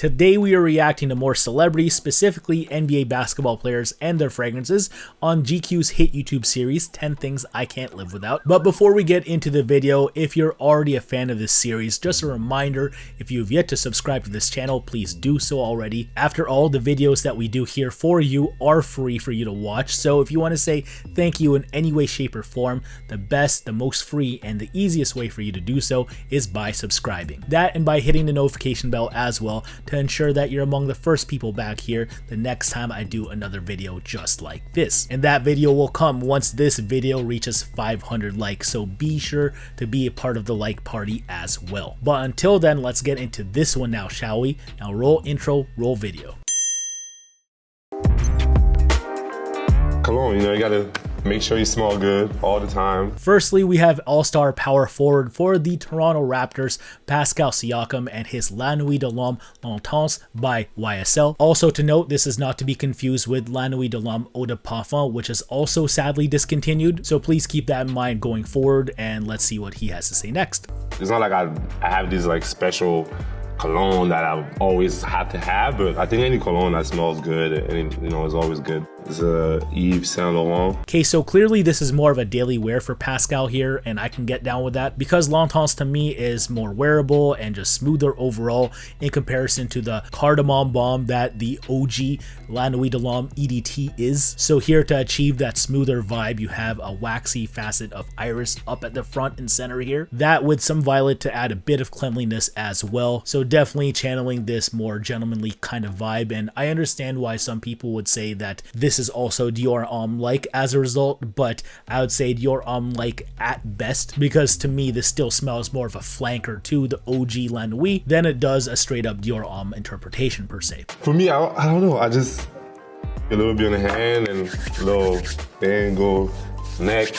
Today we are reacting to more celebrities, specifically NBA basketball players and their fragrances on GQ's hit YouTube series 10 Things I Can't Live Without. But before we get into the video, if you're already a fan of this series, just a reminder, if you have yet to subscribe to this channel, please do so already. After all, the videos that we do here for you are free for you to watch, so if you want to say thank you in any way, shape, or form, the best, the most free, and the easiest way for you to do so is by subscribing. That and by hitting the notification bell as well to ensure that you're among the first people back here the next time I do another video just like this. And that video will come once this video reaches 500 likes, so be sure to be a part of the like party as well. But until then, let's get into this one now, shall we? Now roll intro, roll video. Cologne, you gotta make sure you smell good all the time. Firstly, we have all-star power forward for the Toronto Raptors, Pascal Siakam, and his La Nuit de l'Homme Longtemps by YSL. Also to note, this is not to be confused with La Nuit de l'Homme Eau de Parfum, which is also sadly discontinued, so please keep that in mind going forward, and let's see what he has to say next. It's not like I have these special cologne that I always have to have, but I think any cologne that smells good and is always good. It's Yves Saint Laurent. Okay, so clearly this is more of a daily wear for Pascal here, and I can get down with that because Longtemps to me is more wearable and just smoother overall in comparison to the cardamom bomb that the OG La Nuit de l'Homme EDT is. So here to achieve that smoother vibe, you have a waxy facet of iris up at the front and center here. That with some violet to add a bit of cleanliness as well. So definitely channeling this more gentlemanly kind of vibe, and I understand why some people would say that this is also Dior Homme-like as a result, but I would say Dior Homme-like at best, because to me this still smells more of a flanker to the OG La Nuit than it does a straight up Dior Homme interpretation per se. For me, I don't know, I just a little bit on the hand and a little thing go neck,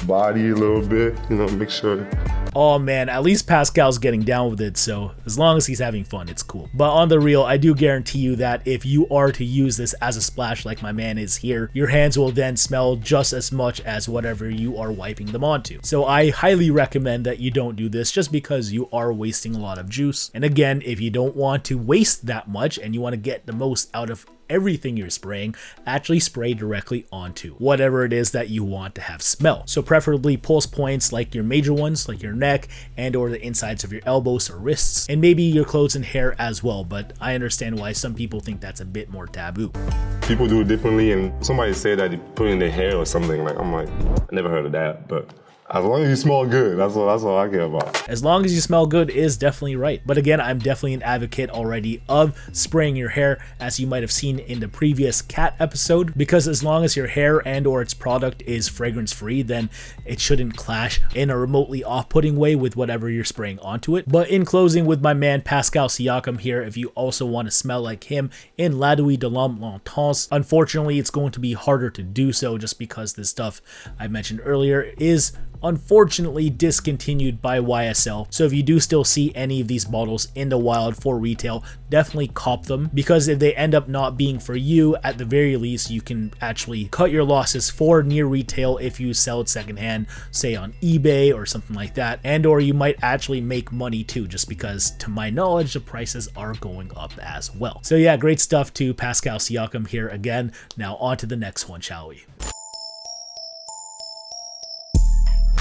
body a little bit, make sure. Oh man, at least Pascal's getting down with it, so as long as he's having fun, it's cool. But on the real, I do guarantee you that if you are to use this as a splash like my man is here, your hands will then smell just as much as whatever you are wiping them onto. So I highly recommend that you don't do this just because you are wasting a lot of juice. And again, if you don't want to waste that much and you want to get the most out of everything you're spraying, actually spray directly onto whatever it is that you want to have smell. So preferably pulse points like your major ones, like your neck and or the insides of your elbows or wrists, and maybe your clothes and hair as well, but I understand why some people think that's a bit more taboo. People do it differently, and somebody said that they put it in their hair or something. I'm like, I never heard of that, but as long as you smell good, that's all I care about. As long as you smell good is definitely right. But again, I'm definitely an advocate already of spraying your hair, as you might have seen in the previous cat episode, because as long as your hair and or its product is fragrance free, then it shouldn't clash in a remotely off-putting way with whatever you're spraying onto it. But in closing with my man Pascal Siakam here, if you also want to smell like him in La Nuit de l'Homme Longtemps, unfortunately it's going to be harder to do so just because this stuff I mentioned earlier is unfortunately discontinued by YSL. So if you do still see any of these bottles in the wild for retail, definitely cop them, because if they end up not being for you, at the very least you can actually cut your losses for near retail if you sell it secondhand, say on eBay or something like that, and or you might actually make money too, just because to my knowledge the prices are going up as well. So yeah, great stuff to Pascal Siakam here again. Now on to the next one, shall we?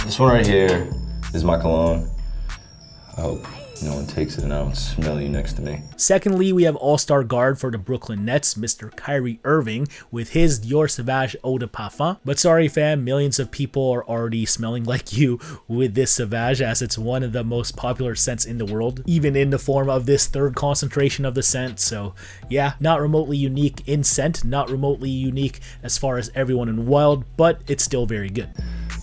This one right here is my cologne. I hope no one takes it and I don't smell you next to me. Secondly, we have all-star guard for the Brooklyn Nets, Mr. Kyrie Irving, with his Dior Sauvage Eau de Parfum. But sorry fam, millions of people are already smelling like you with this Sauvage, as it's one of the most popular scents in the world, even in the form of this third concentration of the scent. So yeah, not remotely unique in scent, not remotely unique as far as everyone in wild, but it's still very good.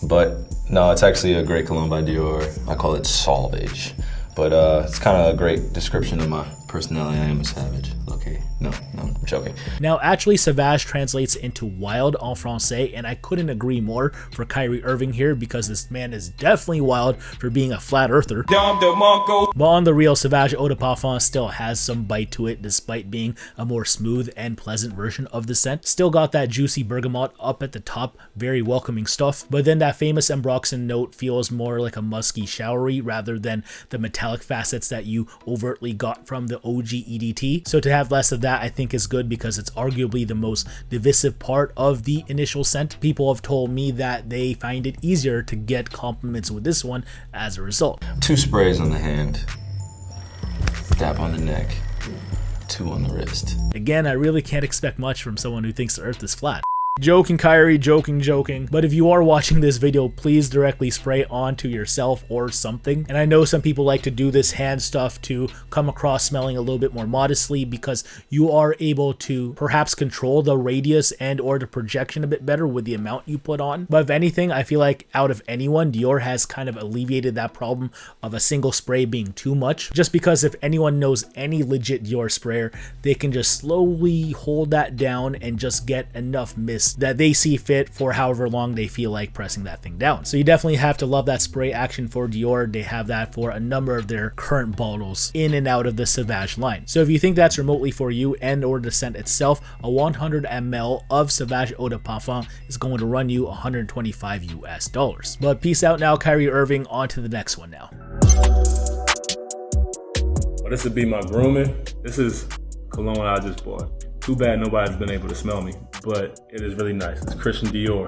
But no, it's actually a great cologne by Dior. I call it Sauvage. But it's kind of a great description of my personality. I am a savage. Okay, no, I'm joking. Now, actually, Sauvage translates into wild en français, and I couldn't agree more for Kyrie Irving here, because this man is definitely wild for being a flat earther. But on the real, Sauvage Eau de Parfum still has some bite to it, despite being a more smooth and pleasant version of the scent. Still got that juicy bergamot up at the top, very welcoming stuff, but then that famous ambroxan note feels more like a musky, showery rather than the metallic metallic facets that you overtly got from the OG EDT. So to have less of that I think is good, because it's arguably the most divisive part of the initial scent. People have told me that they find it easier to get compliments with this one as a result. 2 sprays on the hand, dab on the neck, 2 on the wrist. Again, I really can't expect much from someone who thinks the earth is flat. Joking, Kyrie, joking. But if you are watching this video, please directly spray onto yourself or something. And I know some people like to do this hand stuff to come across smelling a little bit more modestly, because you are able to perhaps control the radius and or the projection a bit better with the amount you put on. But if anything, I feel like out of anyone, Dior has kind of alleviated that problem of a single spray being too much. Just because if anyone knows any legit Dior sprayer, they can just slowly hold that down and just get enough mist that they see fit for however long they feel like pressing that thing down. So you definitely have to love that spray action for Dior. They have that for a number of their current bottles in and out of the Sauvage line. So if you think that's remotely for you and or the scent itself, a 100 ml of Sauvage Eau de Parfum is going to run you $125 US. But peace out now, Kyrie Irving. On to the next one now. Well, this would be my grooming. This is cologne I just bought. Too bad nobody's been able to smell me, but it is really nice. It's Christian Dior.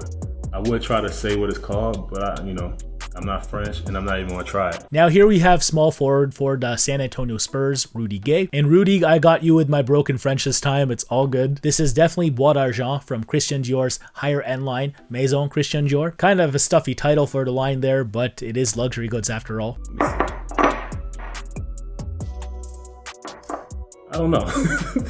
I would try to say what it's called, but I'm not French and I'm not even gonna try it. Now here we have small forward for the San Antonio Spurs, Rudy Gay. And Rudy, I got you with my broken French this time. It's all good. This is definitely Bois d'Argent from Christian Dior's higher end line, Maison Christian Dior. Kind of a stuffy title for the line there, but it is luxury goods after all. I don't know.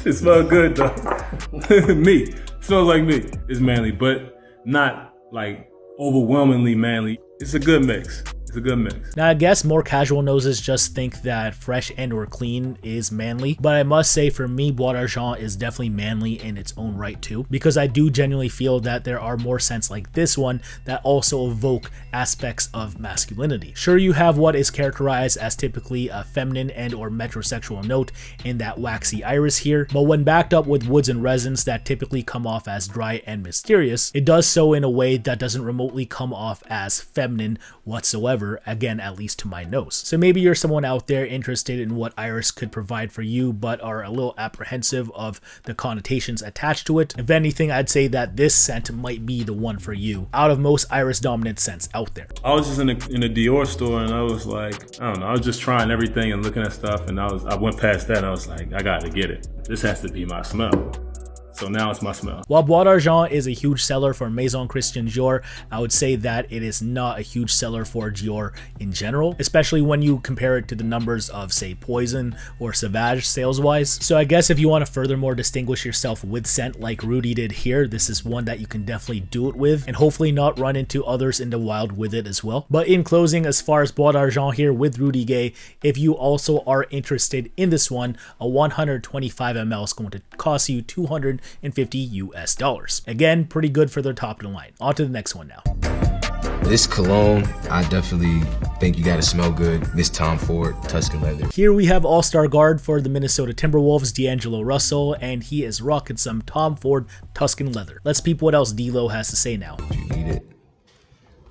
It smells good though. Me. Smells like me. It's manly, but not like overwhelmingly manly. It's a good mix. It's a good mix. Now I guess more casual noses just think that fresh and or clean is manly, but I must say for me, Bois d'Argent is definitely manly in its own right too, because I do genuinely feel that there are more scents like this one that also evoke aspects of masculinity. Sure, you have what is characterized as typically a feminine and or metrosexual note in that waxy iris here, but when backed up with woods and resins that typically come off as dry and mysterious, it does so in a way that doesn't remotely come off as feminine whatsoever. Again, at least to my nose. So maybe you're someone out there interested in what iris could provide for you, but are a little apprehensive of the connotations attached to it. If anything, I'd say that this scent might be the one for you out of most iris dominant scents out there. I was just in a Dior store and I was like, I don't know, I was just trying everything and looking at stuff, and I went past that and I was like, I got to get it. This has to be my smell. So now it's my smell. While Bois d'Argent is a huge seller for Maison Christian Dior, I would say that it is not a huge seller for Dior in general, especially when you compare it to the numbers of, say, Poison or Sauvage sales-wise. So I guess if you want to furthermore distinguish yourself with scent like Rudy did here, this is one that you can definitely do it with, and hopefully not run into others in the wild with it as well. But in closing, as far as Bois d'Argent here with Rudy Gay, if you also are interested in this one, a 125 ml is going to cost you $250 US. Again, pretty good for their top of the line. On to the next one now. This cologne, I definitely think you gotta smell good. This Tom Ford Tuscan leather. Here we have all-star guard for the Minnesota Timberwolves, D'Angelo Russell, and he is rocking some Tom Ford Tuscan leather. Let's peep what else D'Lo has to say now. You need it.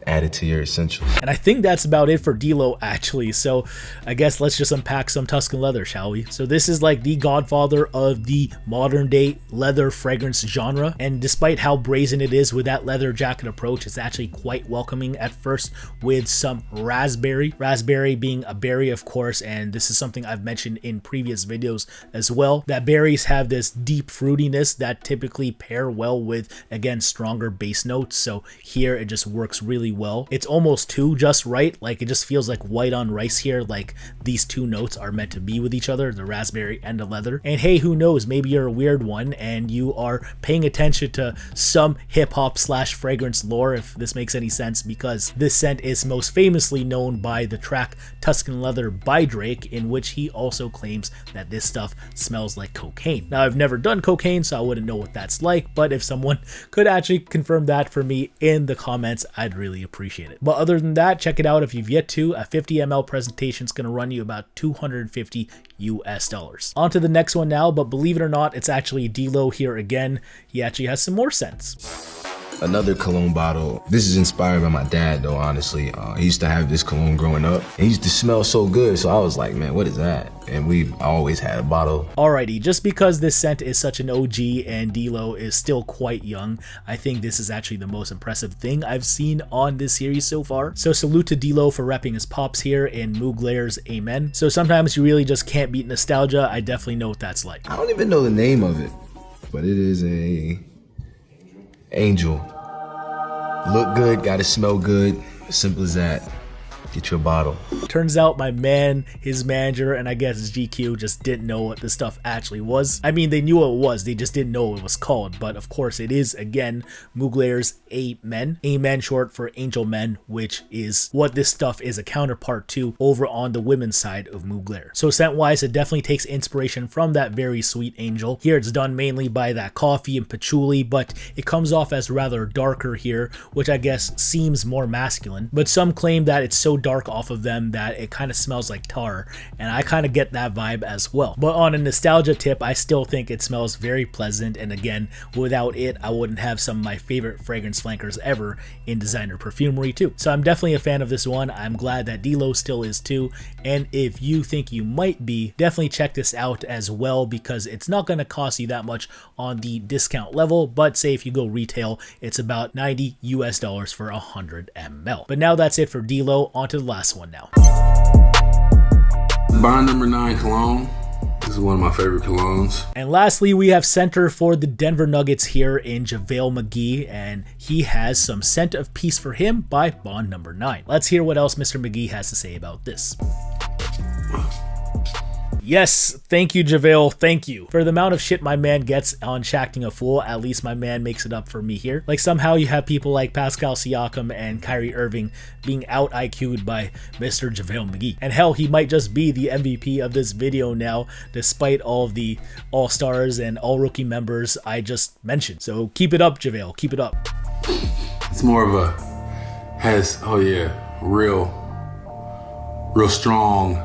Add it to your essentials. And I think that's about it for D'Lo actually, so I guess let's just unpack some Tuscan leather, shall we? So this is like the godfather of the modern day leather fragrance genre, and despite how brazen it is with that leather jacket approach, it's actually quite welcoming at first with some raspberry being a berry, of course, and this is something I've mentioned in previous videos as well, that berries have this deep fruitiness that typically pair well with, again, stronger base notes. So here it just works really well. It's almost too just right, like it just feels like white on rice here, like these two notes are meant to be with each other, the raspberry and the leather. And hey, who knows, maybe you're a weird one and you are paying attention to some hip-hop / fragrance lore, if this makes any sense, because this scent is most famously known by the track Tuscan Leather by Drake, in which he also claims that this stuff smells like cocaine. Now, I've never done cocaine, so I wouldn't know what that's like, but if someone could actually confirm that for me in the comments, I'd really appreciate it. But other than that, check it out if you've yet to. A 50 ml presentation is going to run you about $250 US. On to the next one now, but believe it or not, it's actually D'Lo here again. He actually has some more scents. another cologne bottle. This is inspired by my dad though, honestly. He used to have this cologne growing up. It used to smell so good, so I was like, man, what is that? And we've always had a bottle. Alrighty, just because this scent is such an OG and D-Lo is still quite young, I think this is actually the most impressive thing I've seen on this series so far. So salute to D-Lo for repping his pops here in Mugler's Amen. So sometimes you really just can't beat nostalgia. I definitely know what that's like. I don't even know the name of it, but it is a Angel. Look good, gotta smell good. Simple as that. Get your bottle. Turns out my man, his manager, and I guess his GQ just didn't know what this stuff actually was. I mean, they knew what it was, they just didn't know what it was called. But of course it is, again, Mugler's Amen. Amen short for Angel Men, which is what this stuff is a counterpart to over on the women's side of Mugler. So scent wise, it definitely takes inspiration from that very sweet Angel. Here it's done mainly by that coffee and patchouli, but it comes off as rather darker here, which I guess seems more masculine. But some claim that it's so dark off of them that it kind of smells like tar, and I kind of get that vibe as well. But on a nostalgia tip, I still think it smells very pleasant, and again, without it I wouldn't have some of my favorite fragrance flankers ever in designer perfumery too. So I'm definitely a fan of this one. I'm glad that D-Lo still is too, and if you think you might be, definitely check this out as well, because it's not going to cost you that much on the discount level, but say if you go retail, it's about $90 US for 100 ml. But now that's it for D-Lo. On to the last one now. Bond number 9 cologne. This is one of my favorite colognes. And lastly, we have center for the Denver Nuggets here in JaVale McGee, and he has some Scent of Peace for him by Bond number 9. Let's hear what else Mr. McGee has to say about this. Yes, thank you, JaVale, thank you. For the amount of shit my man gets on Shacking a Fool, at least my man makes it up for me here. Like somehow you have people like Pascal Siakam and Kyrie Irving being out IQ'd by Mr. JaVale McGee. And hell, he might just be the MVP of this video now, despite all of the all-stars and all-rookie members I just mentioned. So keep it up, JaVale, keep it up. It's more of a, real strong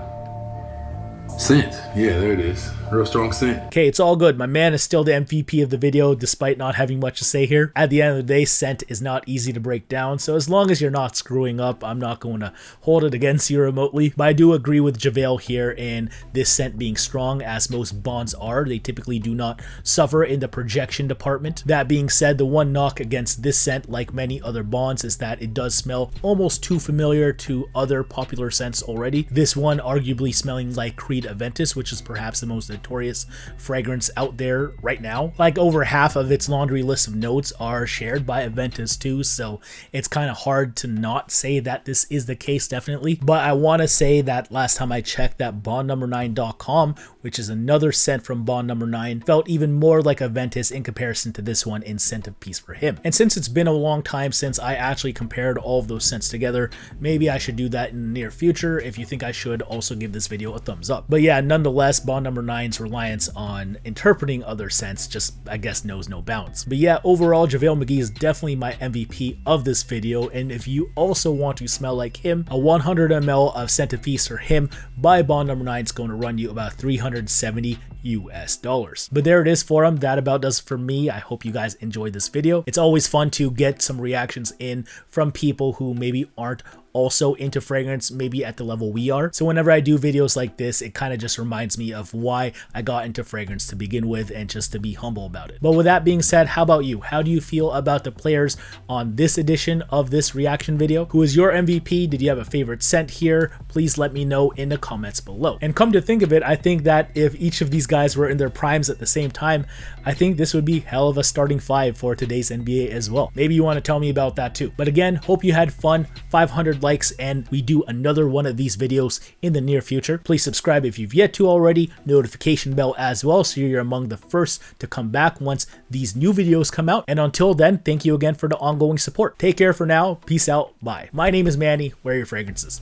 scent. Yeah, there it is. Real strong scent. Okay, it's all good. My man is still the MVP of the video despite not having much to say here. At the end of the day, scent is not easy to break down, so as long as you're not screwing up, I'm not going to hold it against you remotely. But I do agree with JaVale here in this scent being strong, as most bonds are. They typically do not suffer in the projection department. That being said, the one knock against this scent, like many other bonds, is that it does smell almost too familiar to other popular scents already. This one arguably smelling like Creed Aventus, which is perhaps the most notorious fragrance out there right now. Like over half of its laundry list of notes are shared by Aventus too, so it's kind of hard to not say that this is the case definitely. But I want to say that last time I checked, that bondnumber9.com, which is another scent from Bond number 9, felt even more like Aventus in comparison to this one in Scent of Peace for him. And since it's been a long time since I actually compared all of those scents together, maybe I should do that in the near future. If you think I should, also give this video a thumbs up. But yeah, nonetheless, Bond number 9's reliance on interpreting other scents just, I guess, knows no bounds. But yeah, overall, JaVale McGee is definitely my MVP of this video, and if you also want to smell like him, a 100 ml of Scent of Peace for him by Bond number 9 is going to run you about $370 US. But there it is for him. That about does it for me. I hope you guys enjoyed this video. It's always fun to get some reactions in from people who maybe aren't also into fragrance, maybe at the level we are. So whenever I do videos like this, it kind of just reminds me of why I got into fragrance to begin with, and just to be humble about it. But with that being said, how about you? How do you feel about the players on this edition of this reaction video? Who is your MVP? Did you have a favorite scent here? Please let me know in the comments below. And come to think of it, I think that if each of these guys were in their primes at the same time, I think this would be hell of a starting five for today's NBA as well. Maybe you want to tell me about that too. But again, hope you had fun. 500 likes and we do another one of these videos in the near future. Please subscribe if you've yet to already, notification bell as well, so you're among the first to come back once these new videos come out. And until then, thank you again for the ongoing support. Take care for now. Peace out. Bye. My name is Manny. Wear your fragrances.